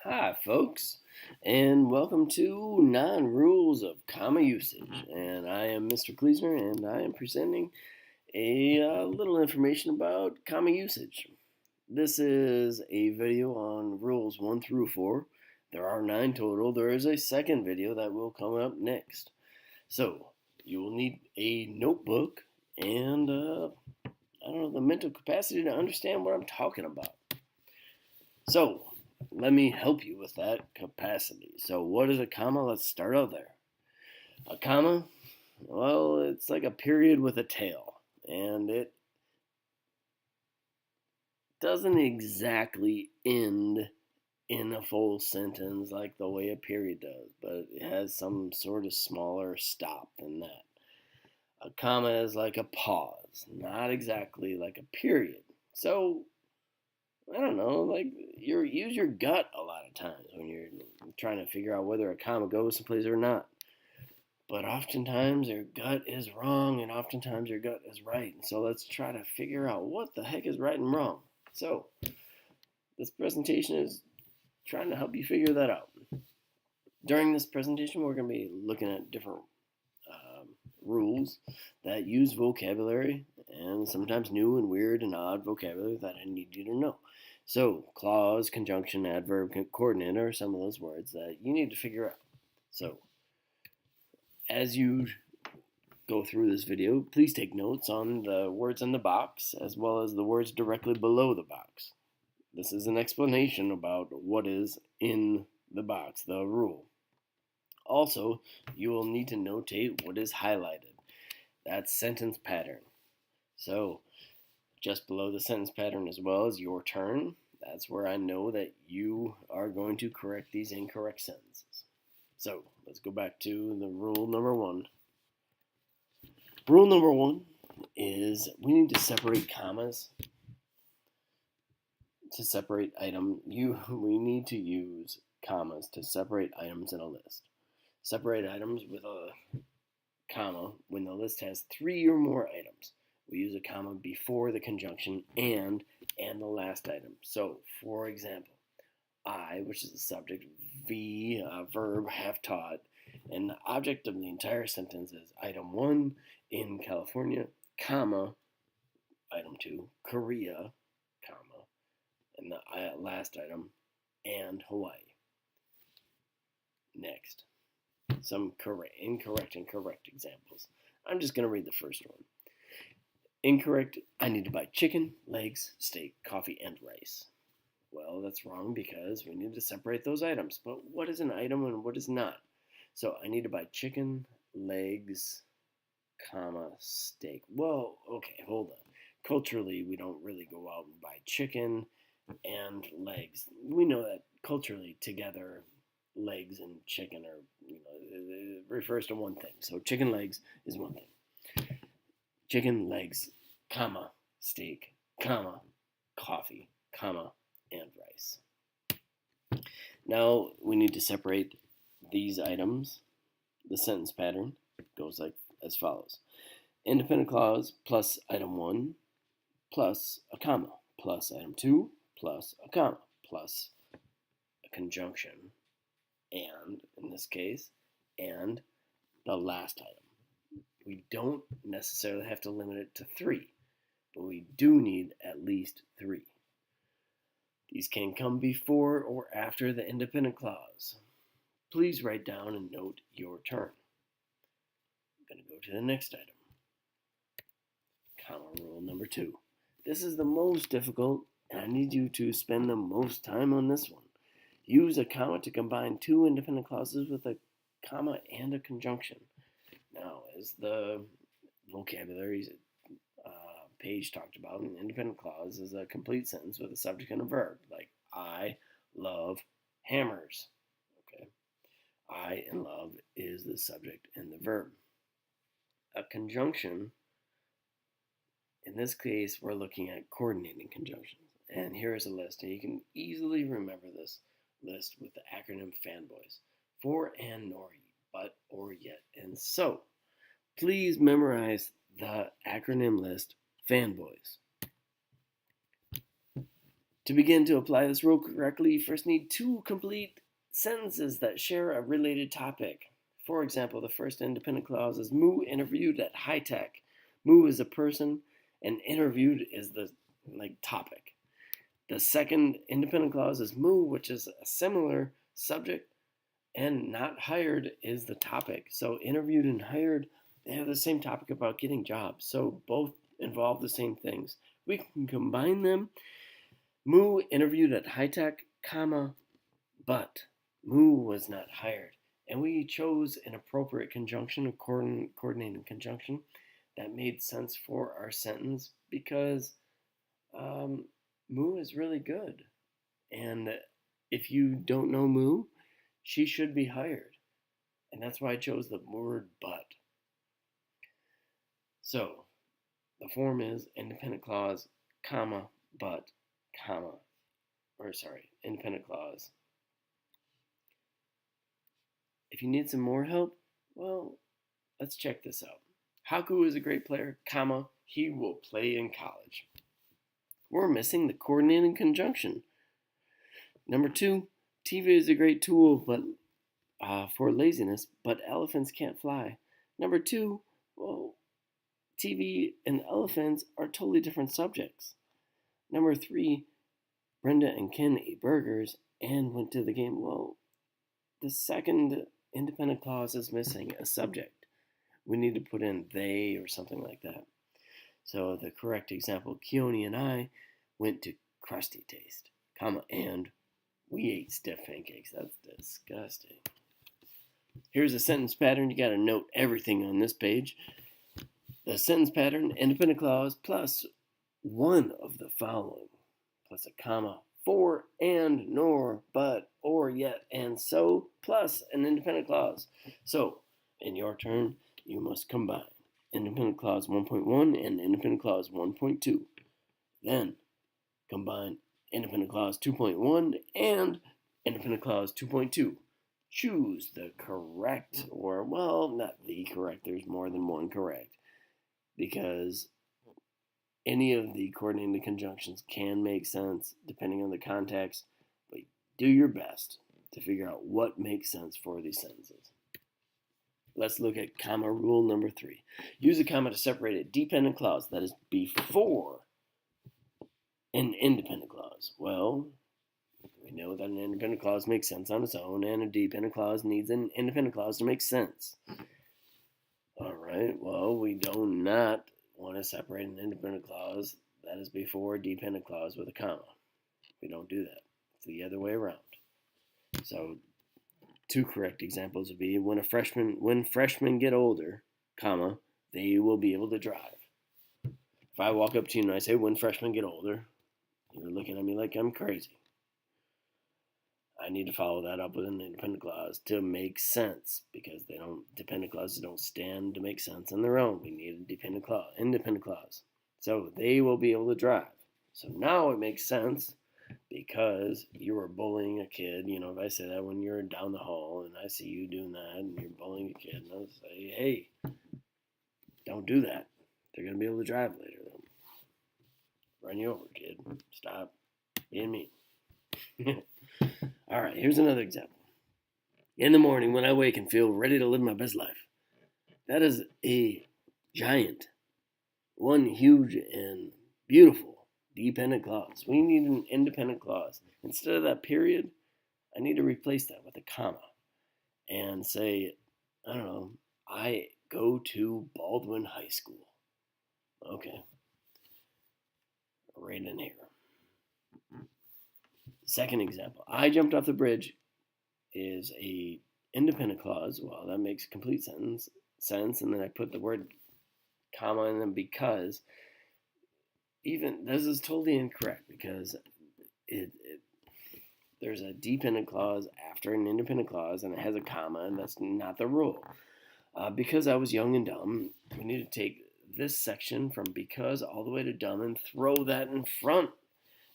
Hi, folks, and welcome to 9 Rules of Comma Usage. And I am Mr. Kleesner, and I am presenting a little information about comma usage. This is a video on rules 1 through 4. There are 9 total. There is a second video that will come up next. So, you will need a notebook and, the mental capacity to understand what I'm talking about. So, let me help you with that capacity. So, what is a comma? Let's start out there. A comma, well, it's like a period with a tail, and it doesn't exactly end in a full sentence like the way a period does, but it has some sort of smaller stop than that. A comma is like a pause, not exactly like a period. So, I don't know, like you use your gut a lot of times when you're trying to figure out whether a comma goes someplace or not. But oftentimes your gut is wrong, and oftentimes your gut is right. So let's try to figure out what the heck is right and wrong. So this presentation is trying to help you figure that out. During this presentation, we're going to be looking at different rules that use vocabulary and sometimes new and weird and odd vocabulary that I need you to know. So, clause, conjunction, adverb, coordinate are some of those words that you need to figure out. So, as you go through this video, please take notes on the words in the box as well as the words directly below the box. This is an explanation about what is in the box, the rule. Also, you will need to notate what is highlighted. That's sentence pattern. So, just below the sentence pattern as well as your turn, that's where I know that you are going to correct these incorrect sentences. So, let's go back to the rule number 1. Rule number 1 is we need to separate commas to separate item. We need to use commas to separate items in a list. Separate items with a comma when the list has 3 or more items. We use a comma before the conjunction and the last item. So, for example, I, which is the subject, V, verb, have taught, and the object of the entire sentence is item 1 in California, comma, item 2, Korea, comma, and the last item, and Hawaii. Next, some incorrect and correct examples. I'm just going to read the first one. Incorrect, I need to buy chicken, legs, steak, coffee, and rice. Well, that's wrong because we need to separate those items. But what is an item and what is not? So I need to buy chicken, legs, comma, steak. Well, okay, hold on. Culturally, we don't really go out and buy chicken and legs. We know that culturally together, legs and chicken are, it refers to one thing. So chicken legs is one thing. Chicken legs, comma, steak, comma, coffee, comma, and rice. Now we need to separate these items. The sentence pattern goes like as follows. Independent clause plus item 1 plus a comma plus item 2 plus a comma plus a conjunction and, in this case, and the last item. We don't necessarily have to limit it to 3, but we do need at least 3. These can come before or after the independent clause. Please write down and note your turn. I'm going to go to the next item. Comma rule number 2. This is the most difficult, and I need you to spend the most time on this one. Use a comma to combine 2 independent clauses with a comma and a conjunction. Now, as the vocabulary page talked about, an independent clause is a complete sentence with a subject and a verb, like I love hammers. Okay, I and love is the subject and the verb. A conjunction, in this case, we're looking at coordinating conjunctions. And here's a list, and you can easily remember this list with the acronym FANBOYS. For and nor, but, or, yet, and so. Please memorize the acronym list FANBOYS. To begin to apply this rule correctly, you first need two complete sentences that share a related topic. For example, the first independent clause is Moo interviewed at High Tech. Moo is a person, and interviewed is the topic. The second independent clause is Moo, which is a similar subject, and not hired is the topic. So interviewed and hired, they have the same topic about getting jobs. So both involve the same things. We can combine them. Moo interviewed at High Tech, but Moo was not hired. And we chose an appropriate conjunction, a coordinating conjunction that made sense for our sentence because Moo is really good. And if you don't know Moo, she should be hired. And that's why I chose the word but. So the form is independent clause, but, independent clause. If you need some more help, well, let's check this out. Haku is a great player, he will play in college. We're missing the coordinating conjunction. Number 2, TV is a great tool, but for laziness, but elephants can't fly. Number 2, well, TV and elephants are totally different subjects. Number 3, Brenda and Ken ate burgers and went to the game. Well, the second independent clause is missing a subject. We need to put in they or something like that. So the correct example, Keone and I went to Krusty Taste, and we ate stiff pancakes. That's disgusting. Here's a sentence pattern. You got to note everything on this page. The sentence pattern, independent clause, plus one of the following, plus a comma, for, and, nor, but, or, yet, and so, plus an independent clause. So, in your turn, you must combine independent clause 1.1 and independent clause 1.2. Then, combine independent clause 2.1 and independent clause 2.2. Choose the correct, or, well, not the correct, there's more than one correct, because any of the coordinating conjunctions can make sense depending on the context, but do your best to figure out what makes sense for these sentences. Let's look at comma rule number 3. Use a comma to separate a dependent clause that is before an independent clause. Well, we know that an independent clause makes sense on its own, and a dependent clause needs an independent clause to make sense. All right, well, we do not want to separate an independent clause that is before a dependent clause with a comma. We don't do that. It's the other way around. So, 2 correct examples would be when freshmen get older, they will be able to drive. If I walk up to you and I say, when freshmen get older, you're looking at me like I'm crazy. I need to follow that up with an independent clause to make sense, because dependent clauses don't stand to make sense on their own. We need a independent clause. So they will be able to drive. So now it makes sense because you were bullying a kid. If I say that when you're down the hall and I see you doing that and you're bullying a kid, and I'll say, hey, don't do that. They're going to be able to drive later. They'll run you over, kid. Stop being mean. All right, here's another example. In the morning when I wake and feel ready to live my best life. That is a giant, one huge and beautiful dependent clause. We need an independent clause. Instead of that period, I need to replace that with a comma and say, I go to Baldwin High School. Okay. Right in here. Second example, I jumped off the bridge is a independent clause. Well, that makes complete sense, and then I put the word comma in them because even this is totally incorrect because there's a dependent clause after an independent clause and it has a comma, and that's not the rule. Because I was young and dumb, we need to take this section from because all the way to dumb and throw that in front.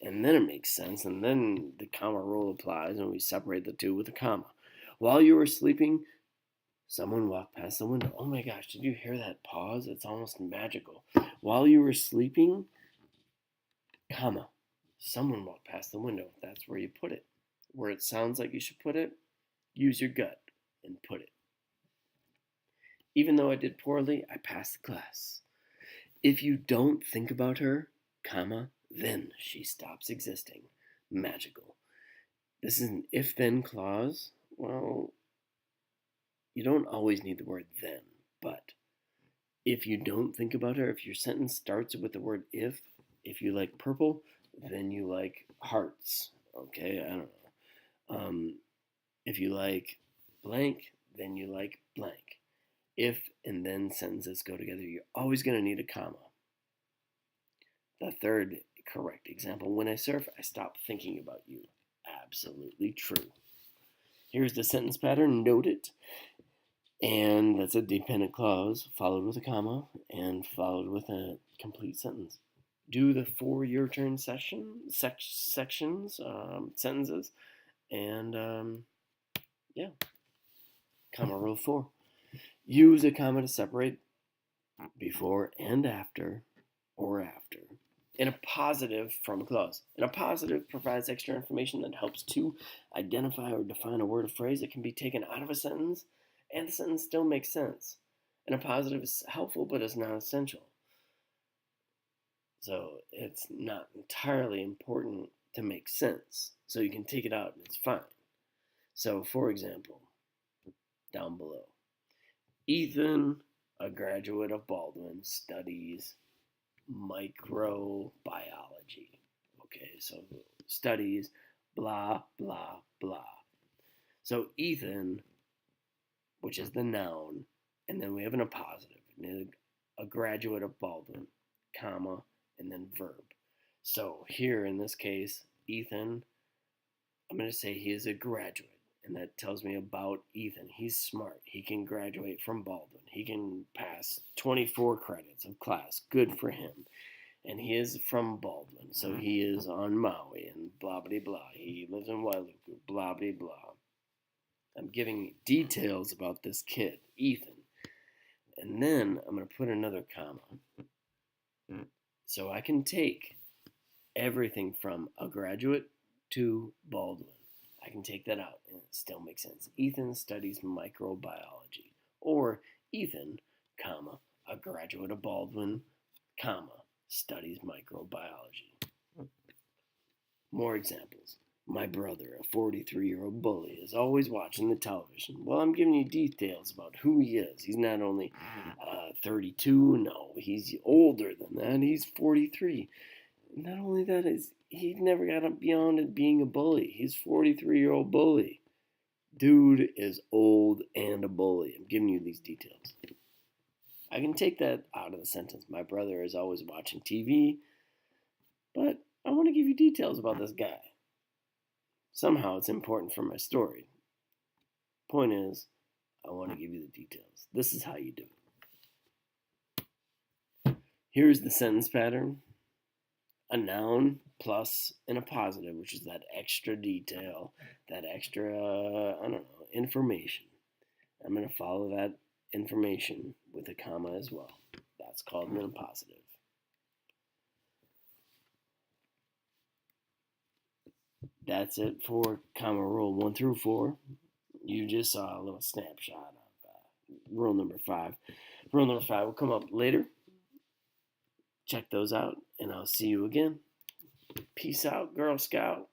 And then it makes sense, and then the comma rule applies, and we separate the two with a comma. While you were sleeping, someone walked past the window. Oh my gosh, did you hear that pause? It's almost magical. While you were sleeping, comma, Someone walked past the window. That's where you put it. Where it sounds like you should put it, use your gut and put it. Even though I did poorly, I passed the class. If you don't think about her, comma, then she stops existing. Magical. This is an if-then clause. Well, you don't always need the word then, but if you don't think about her, if your sentence starts with the word if you like purple, then you like hearts. Okay, I don't know. If you like blank, then you like blank. If and then sentences go together, you're always going to need a comma. The third correct example, when I surf, I stop thinking about you. Absolutely true. Here's the sentence pattern, note it. And that's a dependent clause followed with a comma and followed with a complete sentence. Do the 4 your turn sections, sentences, and yeah. Comma rule 4. Use a comma to separate before and after or after. In a positive from a clause. And a positive provides extra information that helps to identify or define a word or phrase that can be taken out of a sentence and the sentence still makes sense. And a positive is helpful but is not essential. So it's not entirely important to make sense. So you can take it out and it's fine. So for example, down below, Ethan, a graduate of Baldwin, studies microbiology. Okay, so studies blah, blah, blah. So Ethan, which is the noun, and then we have an appositive, a graduate of Baldwin, comma, and then verb. So here in this case, Ethan, I'm going to say he is a graduate. And that tells me about Ethan. He's smart. He can graduate from Baldwin. He can pass 24 credits of class. Good for him. And he is from Baldwin. So he is on Maui and blah, blah, blah. He lives in Wailuku, blah, blah, blah. I'm giving details about this kid, Ethan. And then I'm going to put another comma. So I can take everything from a graduate to Baldwin. I can take that out and it still makes sense. Ethan studies microbiology. Or Ethan, comma, a graduate of Baldwin, comma, studies microbiology. More examples. My brother, a 43-year-old bully, is always watching the television. Well, I'm giving you details about who he is. He's not only 32, no, he's older than that. He's 43. Not only that, he never got up beyond it being a bully. He's 43-year-old bully. Dude is old and a bully. I'm giving you these details. I can take that out of the sentence. My brother is always watching TV, but I want to give you details about this guy. Somehow it's important for my story. Point is, I want to give you the details. This is how you do it. Here's the sentence pattern. A noun plus an appositive, which is that extra detail, that extra, information. I'm going to follow that information with a comma as well. That's called an appositive. That's it for comma rule 1 through 4. You just saw a little snapshot of rule number 5. Rule number 5 will come up later. Check those out, and I'll see you again. Peace out, Girl Scout.